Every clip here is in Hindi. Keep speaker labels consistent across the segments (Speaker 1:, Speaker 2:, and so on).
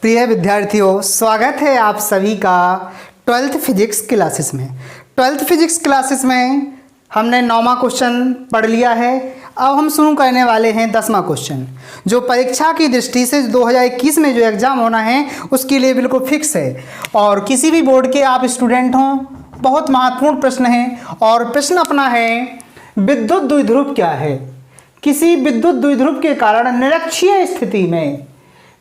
Speaker 1: प्रिय विद्यार्थियों, स्वागत है आप सभी का 12th फिजिक्स क्लासेस में। 12th फिजिक्स क्लासेस में हमने 9वां क्वेश्चन पढ़ लिया है। अब हम शुरू करने वाले हैं 10वां क्वेश्चन, जो परीक्षा की दृष्टि से 2021 में जो एग्ज़ाम होना है उसके लिए बिल्कुल फिक्स है। और किसी भी बोर्ड के आप स्टूडेंट हों, बहुत महत्वपूर्ण प्रश्न है। और प्रश्न अपना है, विद्युत द्विध्रुव क्या है? किसी विद्युत द्विध्रुव के कारण निरक्षीय स्थिति में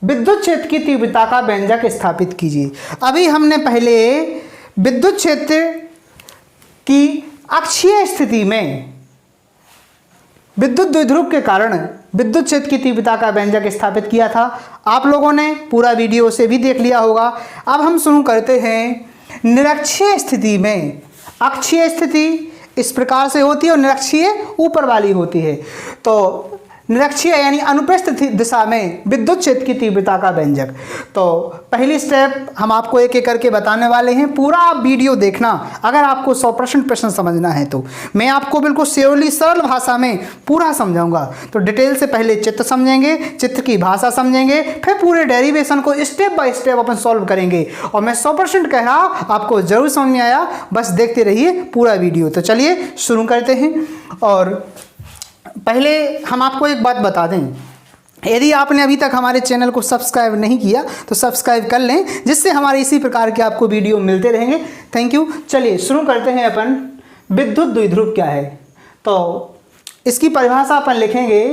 Speaker 1: विद्युत क्षेत्र की तीव्रता का व्यंजक स्थापित कीजिए। अभी हमने पहले विद्युत क्षेत्र की अक्षीय स्थिति में विद्युत द्विध्रुव के कारण विद्युत क्षेत्र की तीव्रता का व्यंजक स्थापित किया था। आप लोगों ने पूरा वीडियो से भी देख लिया होगा। अब हम शुरू करते हैं निरक्षीय स्थिति में। अक्षीय स्थिति इस प्रकार से होती है और निरक्षीय ऊपर वाली होती है। तो निरक्षीय यानी अनुप्रस्थ दिशा में विद्युत क्षेत्र की तीव्रता का व्यंजक। तो पहली स्टेप हम आपको एक एक करके बताने वाले हैं। पूरा आप वीडियो देखना अगर आपको 100% प्रश्न समझना है तो। मैं आपको बिल्कुल सरल भाषा में पूरा समझाऊंगा। तो डिटेल से पहले चित्र समझेंगे, चित्र की भाषा समझेंगे, फिर पूरे डेरिवेशन को step by step upon solve करेंगे। और मैं 100% कह रहा आपको जरूर समझ में आया, बस देखते रहिए पूरा वीडियो। तो चलिए शुरू करते हैं। और पहले हम आपको एक बात बता दें, यदि आपने अभी तक हमारे चैनल को सब्सक्राइब नहीं किया तो सब्सक्राइब कर लें, जिससे हमारे इसी प्रकार के आपको वीडियो मिलते रहेंगे। Thank you. चलिए शुरू करते हैं। अपन विद्युत द्विध्रुव क्या है, तो इसकी परिभाषा अपन लिखेंगे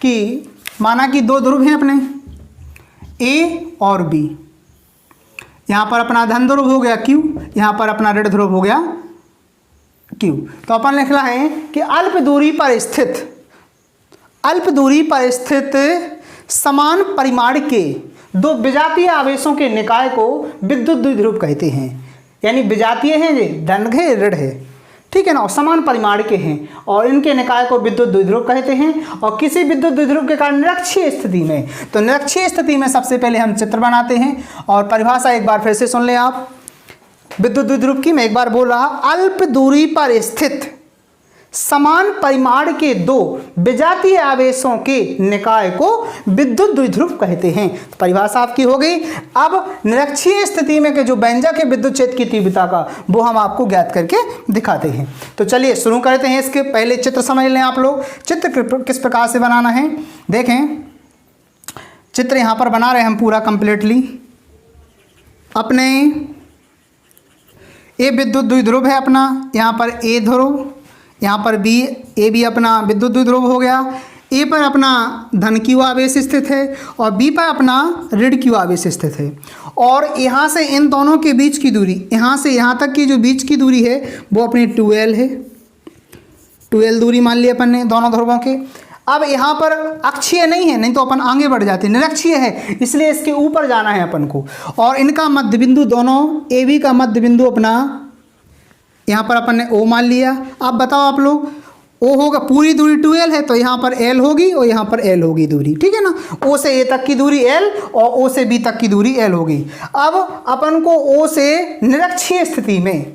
Speaker 1: कि माना कि दो ध्रुव हैं अपने ए और बी। यहाँ पर अपना धन ध्रुव हो गया Q, यहाँ पर अपना ऋण ध्रुव हो गया Q। तो अपन लिखना है कि अल्प दूरी पर स्थित समान परिमाण के दो विजातीय आवेशों के निकाय को विद्युत द्विध्रुव कहते हैं। यानी विजातीय हैं, ये धन है ऋण है, ठीक है ना, और समान परिमाण के हैं और इनके निकाय को विद्युत द्विध्रुव कहते हैं। और किसी विद्युत द्विध्रुव के कारण निरक्षीय स्थिति में, तो निरक्षीय स्थिति में सबसे पहले हम चित्र बनाते हैं। और परिभाषा एक बार फिर से सुन लें आप विद्युत द्विध्रुव की। मैं एक बार बोल रहा, अल्प दूरी पर स्थित समान परिमाण के दो विजातीय आवेशों के निकाय को विद्युत द्विध्रुव कहते हैं। तो परिभाषा आपकी हो गई। अब निरक्षीय स्थिति में के जो व्यंजक है विद्युत क्षेत्र की तीव्रता का, वो हम आपको ज्ञात करके दिखाते हैं। तो चलिए शुरू करते हैं। इसके पहले चित्र समझ लें आप लोग। चित्र किस प्रकार से बनाना है देखें। चित्र यहाँ पर बना रहे हम पूरा कंप्लीटली। अपने ए विद्युत द्विध्रुव है अपना, यहाँ पर ए ध्रुव, यहाँ पर बी, ए भी अपना विद्युत द्विध्रुव हो गया। ए पर अपना धन Q आवेश स्थित है और बी पर अपना ऋण Q आवेश स्थित है। और यहाँ से इन दोनों के बीच की दूरी, यहाँ से यहाँ तक की जो बीच की दूरी है वो अपनी 2L है। 2L दूरी मान ली अपन ने दोनों ध्रुवों के। अब यहाँ पर अक्षीय नहीं है, नहीं तो अपन आगे बढ़ जाते, निरक्षीय है, इसलिए इसके ऊपर जाना है अपन को। और इनका मध्य बिंदु, दोनों ए बी का मध्य बिंदु अपना यहाँ पर अपन ने O मान लिया। अब बताओ आप लोग, O होगा, पूरी दूरी 2L है तो यहाँ पर L होगी और यहाँ पर L होगी दूरी, ठीक है ना। O से A तक की दूरी L और O से B तक की दूरी L होगी। अब अपन को O से निरक्षीय स्थिति में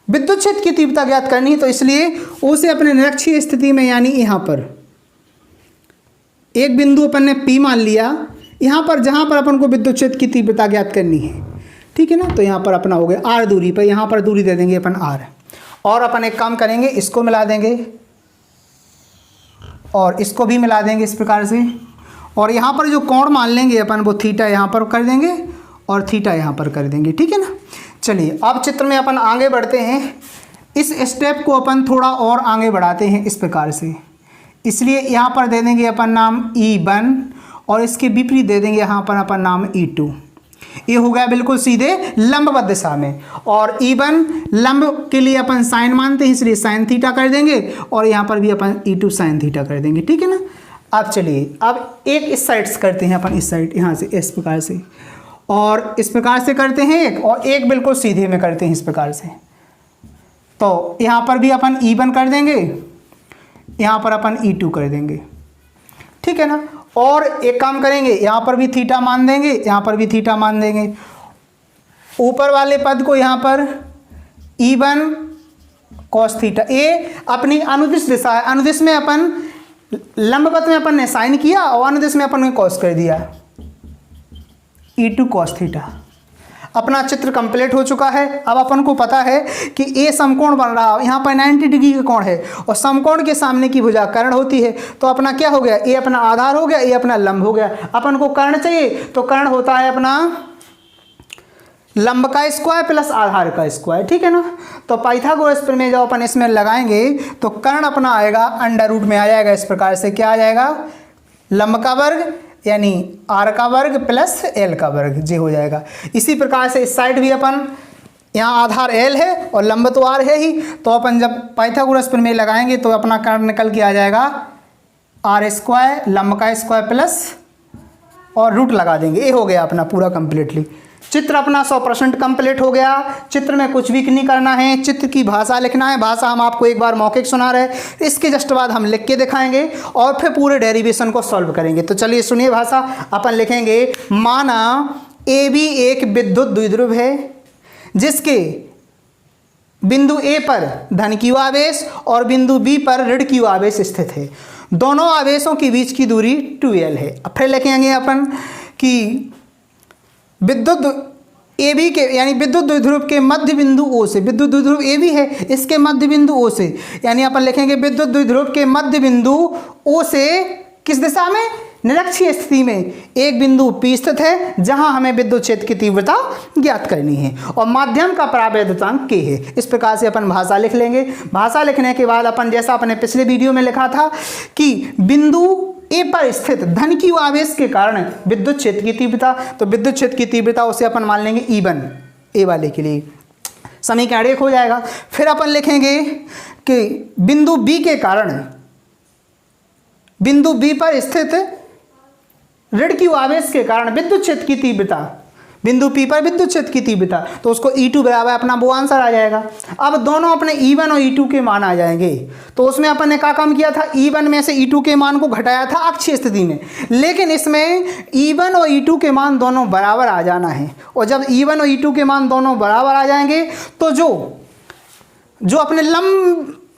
Speaker 1: विद्युत क्षेत्र की तीव्रता ज्ञात करनी है, तो इसलिए O से अपने निरक्षीय स्थिति में यानी यहाँ पर एक बिंदु अपन ने P मान लिया, यहाँ पर जहाँ पर अपन को विद्युत क्षेत्र की तीव्रता ज्ञात करनी है, ठीक है ना। तो यहाँ पर अपना हो गया R दूरी पर, यहाँ पर दूरी दे देंगे अपन R। और अपन एक काम करेंगे, इसको मिला देंगे और इसको भी मिला देंगे इस प्रकार से। और यहाँ पर जो कोण मान लेंगे अपन, वो थीटा यहाँ पर कर देंगे और थीटा यहाँ पर कर देंगे, ठीक है ना। चलिए अब चित्र में अपन आगे बढ़ते हैं। इस स्टेप को अपन थोड़ा और आगे बढ़ाते हैं इस प्रकार से। इसलिए यहाँ पर दे देंगे अपन नाम E1 और इसके विपरीत दे देंगे यहाँ पर अपन नाम E2। ये हो गया बिल्कुल सीधे लंबवत दिशा में। और E1 लंब के लिए अपन साइन मानते हैं, इसलिए साइन थीटा कर देंगे और यहाँ पर भी अपन E2 साइन थीटा कर देंगे, ठीक है ना। अब चलिए अब एक इस साइड से करते हैं अपन, इस साइड यहाँ से इस प्रकार से, और इस प्रकार से करते हैं एक, और एक बिल्कुल सीधे में करते हैं इस प्रकार से। तो यहाँ पर भी अपन E1 कर देंगे, यहाँ पर अपन E2 कर देंगे, ठीक है ना। और एक काम करेंगे, यहाँ पर भी थीटा मान देंगे, यहाँ पर भी थीटा मान देंगे। ऊपर वाले पद को यहाँ पर E1 cos थीटा, ए अपनी अनुदिश दिशा है। अनुदिश में अपन लंबवत में अपन ने साइन किया और अनुदिश में अपन ने कॉस कर दिया, E2 cos थीटा। अपना चित्र कंप्लीट हो चुका है। अब अपन को पता है कि ए समकोण बन रहा है, यहाँ पर 90 डिग्री का कोण है और समकोण के सामने की भुजा कर्ण होती है। तो अपना क्या हो गया, ए अपना आधार हो गया, ए अपना लंब हो गया। अपन को कर्ण चाहिए तो कर्ण होता है अपना लंब का स्क्वायर प्लस आधार का स्क्वायर, ठीक है ना। तो पाइथागोरस प्रमेय जब अपन इसमें लगाएंगे तो कर्ण अपना आएगा अंडर रूट में आ जाएगा। इस प्रकार से क्या आ जाएगा, लंब का वर्ग यानी आर का वर्ग प्लस एल का वर्ग जे हो जाएगा। इसी प्रकार से इस साइड भी अपन, यहाँ आधार एल है और लंब तो आर है ही, तो अपन जब पाइथागोरस प्रमेय लगाएंगे तो अपना कर्ण निकल के आ जाएगा आर स्क्वायर लंब का स्क्वायर प्लस और रूट लगा देंगे। ये हो गया अपना पूरा कंप्लीटली। चित्र अपना 100% कंप्लीट हो गया। चित्र में कुछ भी नहीं करना है, चित्र की भाषा लिखना है। भाषा हम आपको एक बार मौखिक सुना रहे, इसके जस्ट बाद हम लिख के दिखाएंगे और फिर पूरे डेरिवेशन को सॉल्व करेंगे। तो चलिए सुनिए भाषा। अपन लिखेंगे, माना ए बी एक विद्युत द्विध्रुव है जिसके बिंदु ए पर धन q आवेश और बिंदु बी पर ऋण q आवेश स्थित है। दोनों आवेशों के बीच की दूरी 2l है। अब फिर लिखेंगे अपन कि विद्युत ए बी के यानी विद्युत द्विध्रुव के मध्य बिंदु ओ से, विद्युत द्विध्रुव ए बी है, इसके मध्य बिंदु ओ से, यानी अपन लिखेंगे विद्युत द्विध्रुव के मध्य बिंदु ओ से किस दिशा में, निरक्षीय स्थिति में एक बिंदु P स्थित है जहां हमें विद्युत क्षेत्र की तीव्रता ज्ञात करनी है और माध्यम का परावैद्युतांक K है। इस प्रकार से अपन भाषा लिख लेंगे। भाषा लिखने के बाद अपन जैसा अपने पिछले वीडियो में लिखा था कि बिंदु ए पर स्थित धन q आवेश के कारण विद्युत क्षेत्र की तीव्रता, तो विद्युत क्षेत्र की तीव्रता उसे अपन मान लेंगे E1, ए वाले के लिए समीकरण 1 हो जाएगा। फिर अपन लिखेंगे कि बिंदु बी के कारण, बिंदु बी पर स्थित ऋण q आवेश के कारण विद्युत क्षेत्र की तीव्रता, बिंदु P पर विद्युत क्षेत्र की तीव्रता, तो उसको E2 बराबर अपना वो आंसर आ जाएगा। अब दोनों अपने E1 और E2 के मान आ जाएंगे। तो उसमें अपन ने क्या काम किया था, E1 में से E2 के मान को घटाया था अक्षीय स्थिति में, लेकिन इसमें E1 और E2 के मान दोनों बराबर आ जाना है। और जब E1 और E2 के मान दोनों बराबर आ जाएंगे तो जो अपने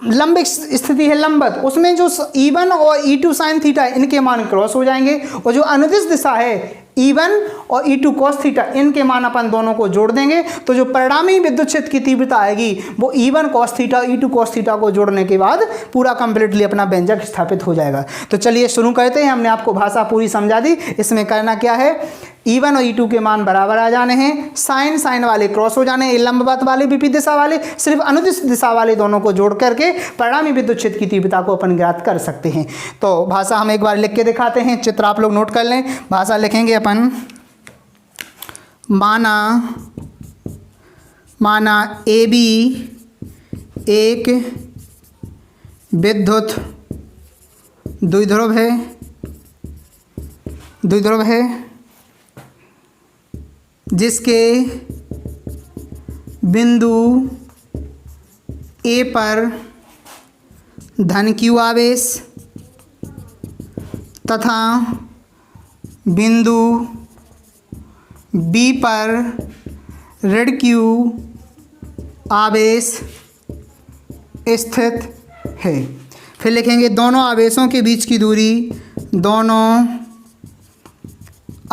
Speaker 1: लंब स्थिति है लंबवत, उसमें जो E1 और E2 साइन थीटा इनके मान क्रॉस हो जाएंगे और जो अनुदिश दिशा है E1 और E2 cos थीटा इनके मान अपन दोनों को जोड़ देंगे तो जो परिणामी विद्युत क्षेत्र की तीव्रता आएगी वो E1 cos theta E2 cos theta को जोड़ने के बाद पूरा कंप्लीटली अपना व्यंजक स्थापित हो जाएगा। तो चलिए शुरू करते हैं। हमने आपको भाषा पूरी समझा दी। इसमें करना क्या है, E1 और E2 के मान बराबर आ जाने हैं, साइन वाले क्रॉस हो जाने हैं, लंबवत वाले विपरीत दिशा वाले सिर्फ अनुदिश दिशा वाले दोनों को जोड़ करके परिणामी विद्युत क्षेत्र की तीव्रता को अपन ज्ञात कर सकते हैं। तो भाषा हम एक बार लिख के दिखाते हैं, चित्र आप लोग नोट कर लें। भाषा लिखेंगे अपन, माना ए बी एक विद्युत द्विध्रुव है जिसके बिंदु ए पर धन q आवेश तथा बिंदु बी पर ऋण q आवेश स्थित है। फिर लिखेंगे दोनों आवेशों के बीच की दूरी, दोनों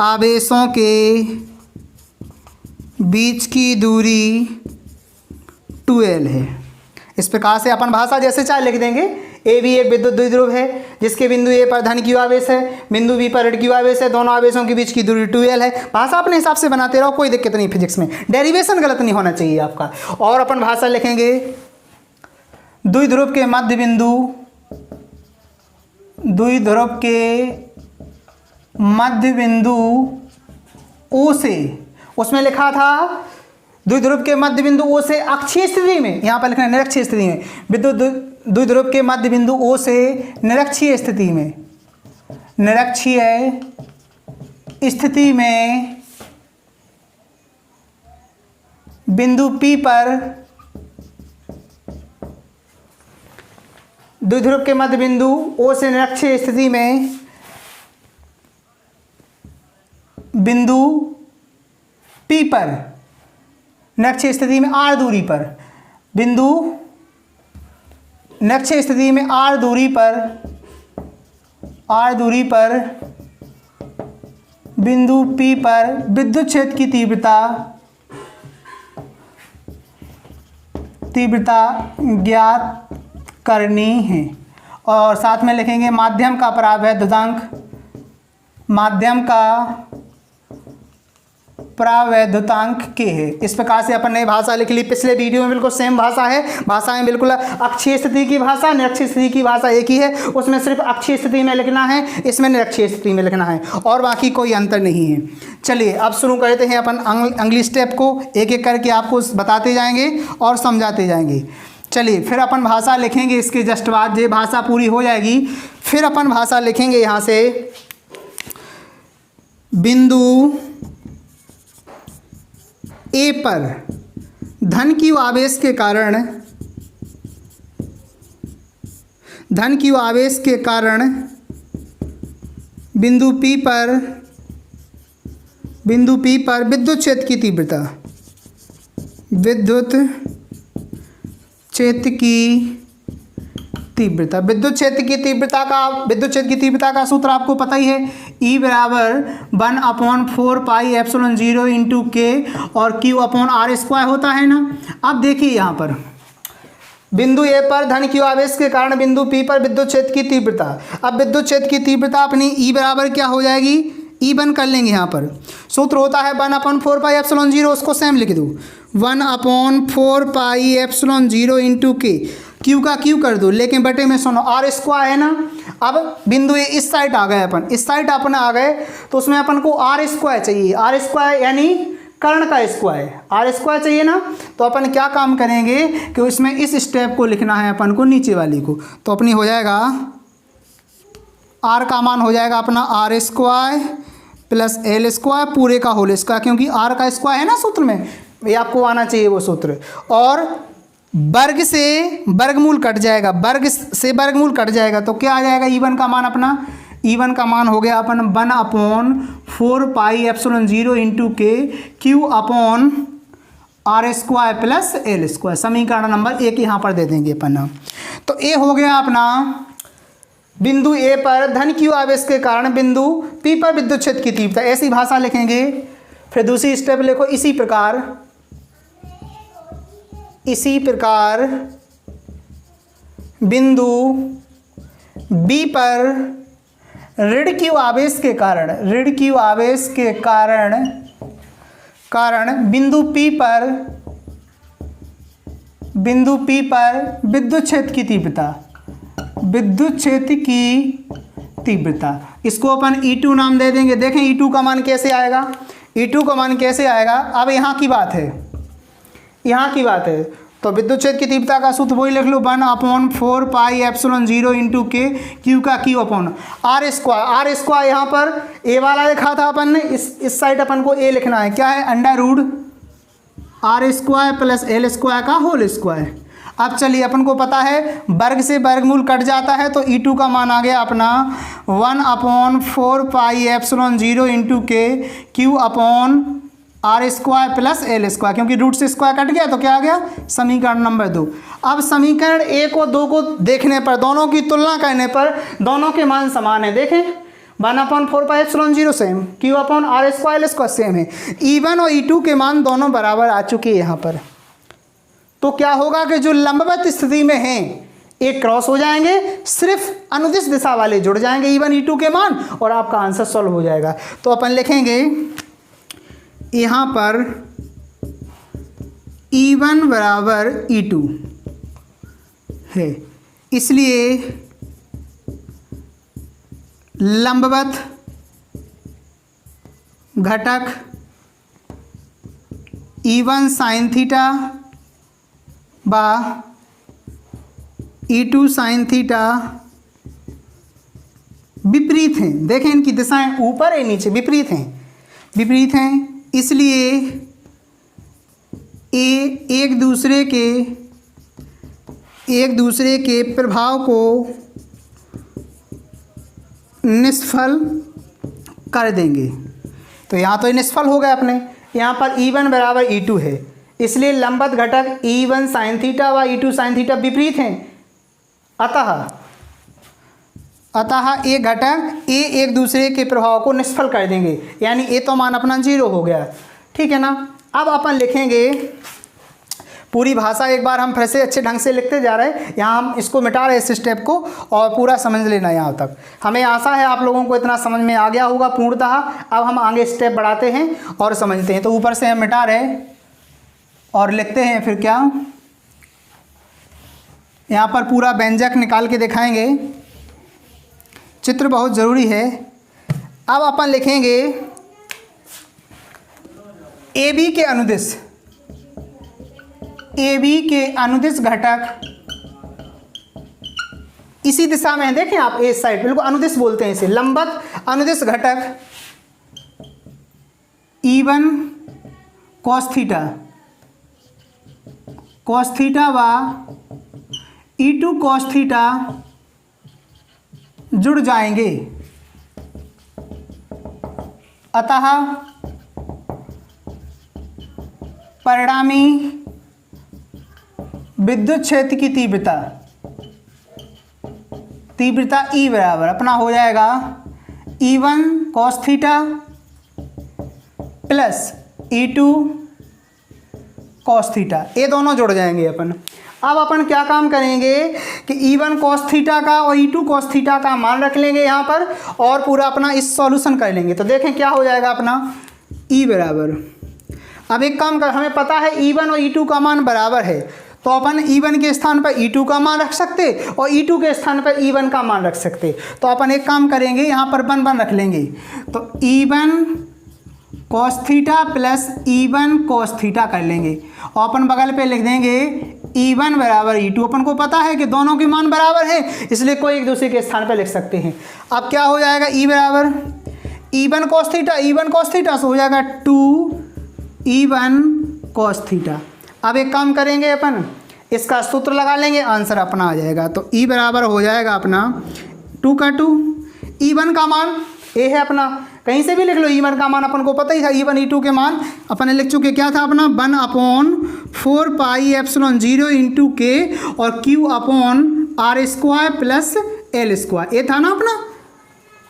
Speaker 1: आवेशों के बीच की दूरी 2l है। इस प्रकार से अपन भाषा जैसे चाहे लिख देंगे। ए बी एक विद्युत द्विध्रुव है जिसके बिंदु ए पर धन q आवेश है, बिंदु बी पर ऋण q आवेश है, दोनों आवेशों के बीच की दूरी 2l है। भाषा अपने हिसाब से बनाते रहो, कोई दिक्कत नहीं, फिजिक्स में डेरिवेशन गलत नहीं होना चाहिए आपका। और अपन भाषा लिखेंगे, द्विध्रुव के मध्य बिंदु, द्विध्रुव के मध्य बिंदु ओ से, उसमें लिखा था द्विध्रुव के मध्य बिंदु ओ से अक्षीय स्थिति में, यहाँ पर लिखना है निरक्षीय स्थिति में, विद्युत द्विध्रुव के मध्य बिंदु ओ से निरक्षीय स्थिति में, निरक्षीय स्थिति में बिंदु P पर, द्विध्रुव के मध्य बिंदु ओ से निरक्षीय स्थिति में बिंदु P पर, निरक्षीय स्थिति में r दूरी पर, बिंदु निरक्षीय स्थिति में r दूरी पर बिंदु P पर विद्युत क्षेत्र की तीव्रता ज्ञात करनी है। और साथ में लिखेंगे माध्यम का परावैद्युतांक, माध्यम का परावैद्युतांक के है। इस प्रकार से अपन ने भाषा लिख ली। पिछले वीडियो में बिल्कुल सेम भाषा है, भाषा में बिल्कुल अक्षीय स्थिति की भाषा, निरक्षीय स्थिति की भाषा एक ही है। उसमें सिर्फ अक्षीय स्थिति में लिखना है, इसमें निरक्षीय स्थिति में लिखना है, और बाकी कोई अंतर नहीं है। चलिए अब शुरू करते हैं अपन अगली स्टेप को, एक एक करके आपको बताते जाएंगे और समझाते जाएंगे। चलिए फिर अपन भाषा लिखेंगे, इसके जस्ट बाद ये भाषा पूरी हो जाएगी फिर अपन भाषा लिखेंगे। यहाँ से बिंदु ए पर धन q आवेश के कारण बिंदु P पर विद्युत क्षेत्र की तीव्रता का सूत्र आपको पता ही है, E बराबर 1/4πε0 इंटू के और Q/r² होता है ना। अब देखिए यहाँ पर बिंदु ए पर धन q आवेश के कारण बिंदु P पर विद्युत क्षेत्र की तीव्रता। अब विद्युत क्षेत्र की तीव्रता अपनी E बराबर क्या हो जाएगी, E1 कर लेंगे। यहाँ पर सूत्र होता है 1/4πε0, उसको सेम लिख दो 1/4πε0 इंटू के, क्यू का क्यू कर दो, लेकिन बटे में सुनो r² है ना। अब बिंदु ए इस साइड आ गए, अपन इस साइड अपन आ गए तो उसमें अपन को r² चाहिए, r² यानी कर्ण का स्क्वायर, r² चाहिए ना। तो अपन क्या काम करेंगे कि उसमें इस स्टेप को लिखना है अपन को, नीचे वाली को। तो अपनी हो जाएगा r का मान हो जाएगा अपना r² प्लस l² पूरे का होल स्क्वायर, क्योंकि r का स्क्वायर है ना सूत्र में, ये आपको आना चाहिए वो सूत्र। और वर्ग से वर्गमूल कट जाएगा, वर्ग से वर्गमूल कट जाएगा तो क्या आ जाएगा, E1 का मान अपना, E1 का मान हो गया अपन 1/4πε0 इंटू के Q/r² प्लस l²। समीकरण नंबर 1 यहाँ पर दे देंगे अपन। तो ये हो गया अपना बिंदु ए पर धन q आवेश के कारण बिंदु P पर विद्युत क्षेत्र की तीव्रता। ऐसी भाषा लिखेंगे। फिर दूसरी स्टेप लिखो, इसी प्रकार बिंदु B पर ऋण q आवेश के कारण बिंदु P पर विद्युत क्षेत्र की तीव्रता, इसको अपन E2 नाम दे देंगे। देखें E2 का मान कैसे आएगा, अब यहाँ की बात है तो विद्युत क्षेत्र की तीव्रता का सूत्र वही लिख लो 1/4πε0 इंटू के, क्यू का r²। यहाँ पर ए वाला लिखा था अपन ने, इस साइड अपन को ए लिखना है, क्या है, √r² प्लस l² का होल स्क्वायर। अब चलिए अपन को पता है वर्ग से वर्गमूल कट जाता है, तो E2 का मान आ गया अपना 1/4πε0 इंटू के Q/r² प्लस l², क्योंकि रूट से स्क्वायर कट गया तो क्या आ गया, समीकरण नंबर 2। अब समीकरण 1 और 2 को देखने पर, दोनों की तुलना करने पर दोनों के मान समान है। देखें 1/4πε0 सेम, Q/r² l² सेम है। E1 और E2 के मान दोनों बराबर आ चुके हैं यहाँ पर। तो क्या होगा कि जो लंबवत स्थिति में हैं एक क्रॉस हो जाएंगे, सिर्फ अनुदिश दिशा वाले जुड़ जाएंगे E1 E2 के मान, और आपका आंसर सॉल्व हो जाएगा। तो अपन लिखेंगे यहाँ पर E1 बराबर E2 है, इसलिए लंबवत घटक E1 साइन थीटा बा E2 साइन थीटा विपरीत हैं। देखें इनकी दिशाएं ऊपर या नीचे, विपरीत हैं, इसलिए एक दूसरे के प्रभाव को निष्फल कर देंगे। तो यहाँ तो निष्फल हो गए अपने, यहाँ पर E1 बराबर E2 है, इसलिए लंबवत घटक E1 साइन थीटा व E2 साइन थीटा विपरीत हैं। अतः अतः ए घटक ए एक दूसरे के प्रभाव को निष्फल कर देंगे, यानी ए तो मान अपना 0 हो गया, ठीक है ना। अब अपन लिखेंगे पूरी भाषा, एक बार हम फिर से अच्छे ढंग से लिखते जा रहे हैं, यहाँ हम इसको मिटा रहे हैं इस स्टेप को, और पूरा समझ लेना यहाँ तक। हमें आशा है आप लोगों को इतना समझ में आ गया होगा पूर्णतः। अब हम आगे स्टेप बढ़ाते हैं और समझते हैं। तो ऊपर से हम मिटा रहे और लिखते हैं फिर क्या, यहाँ पर पूरा व्यंजक निकाल के दिखाएंगे, चित्र बहुत ज़रूरी है। अब अपन लिखेंगे ए बी के अनुदिश, ए बी के अनुदिश घटक इसी दिशा में है, देखें आप इस साइड, बिल्कुल अनुदिश बोलते हैं इसे, लंबवत अनुदिश घटक E1 cos थीटा व E2 cos थीटा जुड़ जाएंगे। अतः परिणामी विद्युत क्षेत्र की तीव्रता E बराबर अपना हो जाएगा E1 cos theta plus E2 cos theta, ये दोनों जुड़ जाएंगे अपन। अब अपन क्या काम करेंगे कि E1 cos थीटा का और E2 cos थीटा का मान रख लेंगे यहाँ पर, और पूरा अपना इस सॉल्यूशन कर लेंगे। तो देखें क्या हो जाएगा अपना E बराबर, अब एक काम कर, हमें पता है E1 और E2 का मान बराबर है, तो अपन E1 के स्थान पर E2 का मान रख सकते और E2 के स्थान पर E1 का मान रख सकते। तो अपन एक काम करेंगे, यहाँ पर 1 रख लेंगे, तो E1 cos theta plus E1 cos theta कर लेंगे, और अपन बगल पे लिख देंगे E1 बराबर E2। अपन को पता है कि दोनों के मान बराबर है, इसलिए कोई एक दूसरे के स्थान पर लिख सकते हैं। अब क्या हो जाएगा, E बराबर E1 cos theta, E1 cos theta से हो जाएगा 2E1 cos थीटा। अब एक काम करेंगे, अपन इसका सूत्र लगा लेंगे, आंसर अपना आ जाएगा। तो E बराबर हो जाएगा अपना 2 का 2, E1 का मान ए है अपना, कहीं से भी लिख लो, E1 का मान अपन को पता ही था, E1 E2 के मान अपन ने लिख चुके, क्या था अपना 1/4 पाई एप्सिलॉन 0 इंटू के और Q upon R square plus L square, ये था ना अपना,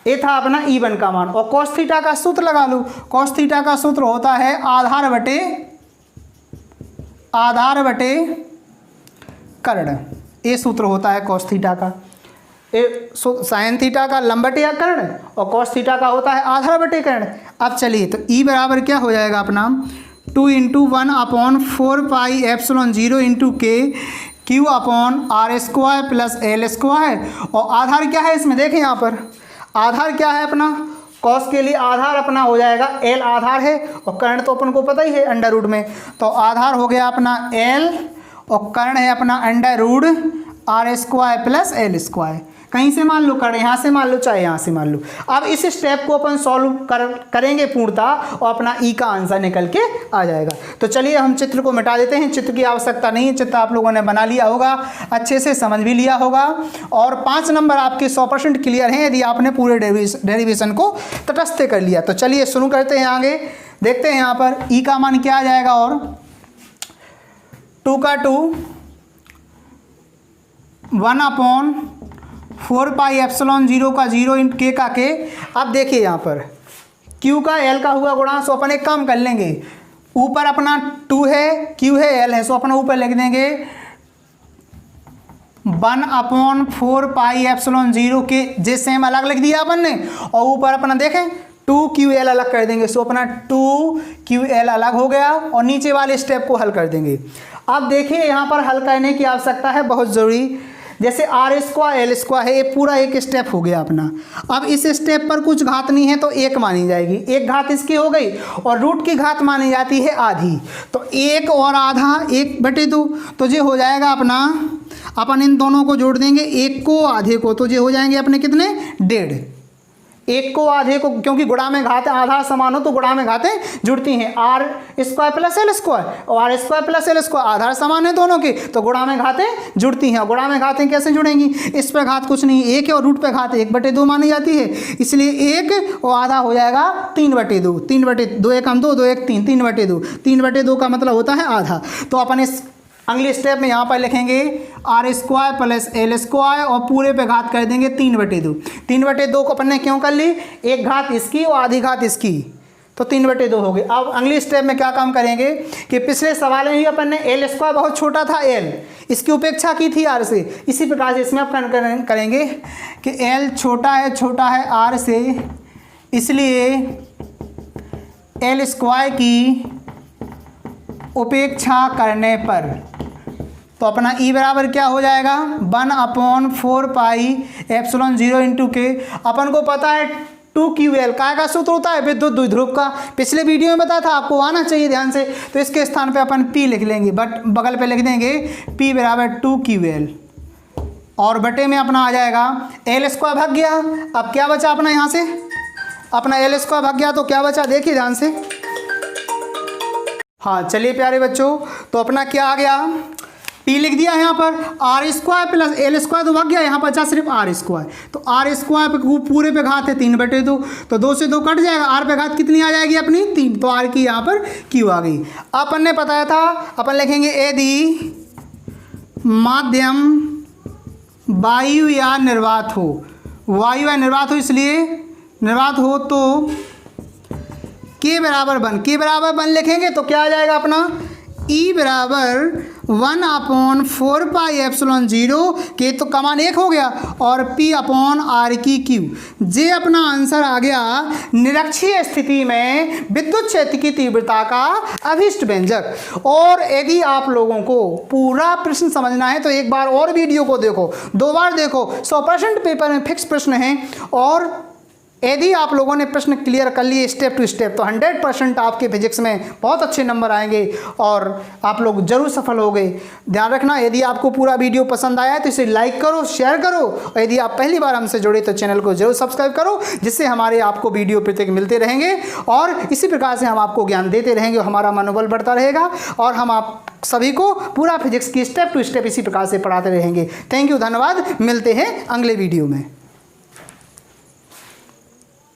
Speaker 1: ये था अपना E1 का मान। और cos थीटा का सूत्र लगा लो, cos थीटा का सूत्र होता है आधार बटे कर्ण, ये सूत्र होता है cos थीटा का। साइन थीटा का लंब बटे कर्ण और cos थीटा का होता है आधार बटे कर्ण। अब चलिए, तो E बराबर क्या हो जाएगा अपना 2 × 1/4 पाई एप्सिलॉन 0 इंटू के Q upon R square plus L square. और आधार क्या है इसमें, देखें यहाँ पर आधार क्या है अपना, cos के लिए आधार अपना हो जाएगा L आधार है, और कर्ण तो अपन को पता ही है अंडर रूट में, तो आधार हो गया अपना L और कर्ण है अपना under root R square plus L square. कहीं से मान लो, कर्ण यहाँ से मान लो चाहे यहाँ से मान लो। अब इस स्टेप को अपन सॉल्व करेंगे पूर्णतः, और अपना E का आंसर निकल के आ जाएगा। तो चलिए हम चित्र को मिटा देते हैं, चित्र की आवश्यकता नहीं है, चित्र आप लोगों ने बना लिया होगा, अच्छे से समझ भी लिया होगा, और 5 नंबर आपके 100% क्लियर हैं यदि आपने पूरे डेरिवेशन को तटस्थ कर लिया। तो चलिए शुरू करते हैं, आगे देखते हैं यहाँ पर E का मान क्या आ जाएगा, और 2 का 2 1/4 पाई एप्सिलॉन 0 का 0 इंटू के का के। अब देखिए यहाँ पर Q का L का हुआ गुणा, सो अपन एक काम कर लेंगे, ऊपर अपना 2 है, Q है, L है, सो अपना ऊपर लिख देंगे 1/4 पाई एप्सिलॉन 0 के, जैसे हम अलग लिख दिया अपन ने, और ऊपर अपना देखें 2QL अलग कर देंगे, सो अपना 2QL अलग हो गया, और नीचे वाले स्टेप को हल कर देंगे। अब देखिए यहाँ पर हल करने की आवश्यकता है बहुत ज़रूरी, जैसे R स्क्वायर L स्क्वायर है, ये पूरा एक स्टेप हो गया अपना। अब इस स्टेप पर कुछ घात नहीं है तो 1 मानी जाएगी, एक घात इसकी हो गई, और रूट की घात मानी जाती है आधी, तो 1 और आधा 1/2, तो ये हो जाएगा अपना, अपन इन दोनों को जोड़ देंगे, 1 को आधे को, तो ये हो जाएंगे अपने कितने 1.5, 1 को आधे को, क्योंकि गुणा में घातें आधा समान हो तो गुणा में घातें जुड़ती हैं, R square plus L square, और R square plus L square आधार समान है दोनों के, तो गुणा में घातें जुड़ती हैं। गुणा में घातें कैसे जुड़ेंगी, इस पर घात कुछ नहीं, 1 है और रूट पे घात 1/2 मानी जाती है, इसलिए 1 और आधा हो जाएगा 3/2, 3/2 1 हम 2 2 1 3, 3/2, 3/2 का मतलब होता है आधा। तो अपन इस अगले स्टेप में यहाँ पर लिखेंगे R square plus L square और पूरे पे घात कर देंगे 3/2। 3/2 को अपन ने क्यों कर ली, एक घात इसकी और आधी घात इसकी, तो 3/2 हो गई। अब अगले स्टेप में क्या काम करेंगे कि पिछले सवाल में ही अपन ने एल स्क्वायर बहुत छोटा था, एल इसकी उपेक्षा की थी आर से, इसी प्रकार से इसमें अपन करेंगे कि एल छोटा है आर से, इसलिए एल स्क्वायर की उपेक्षा करने पर तो अपना ई बराबर क्या हो जाएगा 1/4 पाई एप्सिलॉन 0 इंटू के। अपन को पता है 2QL काय का सूत्र होता है, विद्युत द्विध्रुव का, पिछले वीडियो में बताया था, आपको आना चाहिए ध्यान से। तो इसके स्थान पे अपन P लिख लेंगे, बट बगल पे लिख देंगे P बराबर 2QL और बटे में अपना आ जाएगा एल स्क्वायर भाग गया। अब क्या बचा अपना, यहाँ से अपना एल स्क्वायर भाग गया तो क्या बचा देखिए ध्यान से। हाँ चलिए प्यारे बच्चों, तो अपना क्या आ गया, P लिख दिया यहाँ पर, R square plus L square तो भाग गया, यहाँ बचा सिर्फ आर स्क्वायर। तो आर स्क्वायर पे पूरे पे घात है 3/2, तो 2 से 2 कट जाएगा, आर पे घात कितनी आ जाएगी अपनी 3, तो आर की यहाँ पर Q आ गई। अपन ने बताया था अपन लिखेंगे यदि माध्यम वायु या निर्वात हो, वायु या निर्वात हो, इसलिए निर्वात हो तो K बराबर 1 लिखेंगे तो क्या आ जाएगा अपना E बराबर 1/4 पाई एप्सिलॉन 0, के तो कमान 1 हो गया और P/R की Q। जे अपना आंसर आ गया निरक्षीय स्थिति में विद्युत क्षेत्र की तीव्रता का अभिष्ट व्यंजक। और यदि आप लोगों को पूरा प्रश्न समझना है तो एक बार और वीडियो को देखो, 2 बार देखो, 100% पेपर में फिक्स प्रश्न है। और यदि आप लोगों ने प्रश्न क्लियर कर लिए स्टेप टू स्टेप तो 100% आपके फिजिक्स में बहुत अच्छे नंबर आएंगे और आप लोग जरूर सफल होंगे। ध्यान रखना, यदि आपको पूरा वीडियो पसंद आया है तो इसे लाइक करो, शेयर करो, और यदि आप पहली बार हमसे जुड़े तो चैनल को जरूर सब्सक्राइब करो, जिससे हमारे आपको वीडियो प्रत्येक मिलते रहेंगे और इसी प्रकार से हम आपको ज्ञान देते रहेंगे, हमारा मनोबल बढ़ता रहेगा और हम आप सभी को पूरा फिजिक्स की स्टेप टू स्टेप इसी प्रकार से पढ़ाते रहेंगे। थैंक यू, धन्यवाद, मिलते हैं अगले वीडियो में।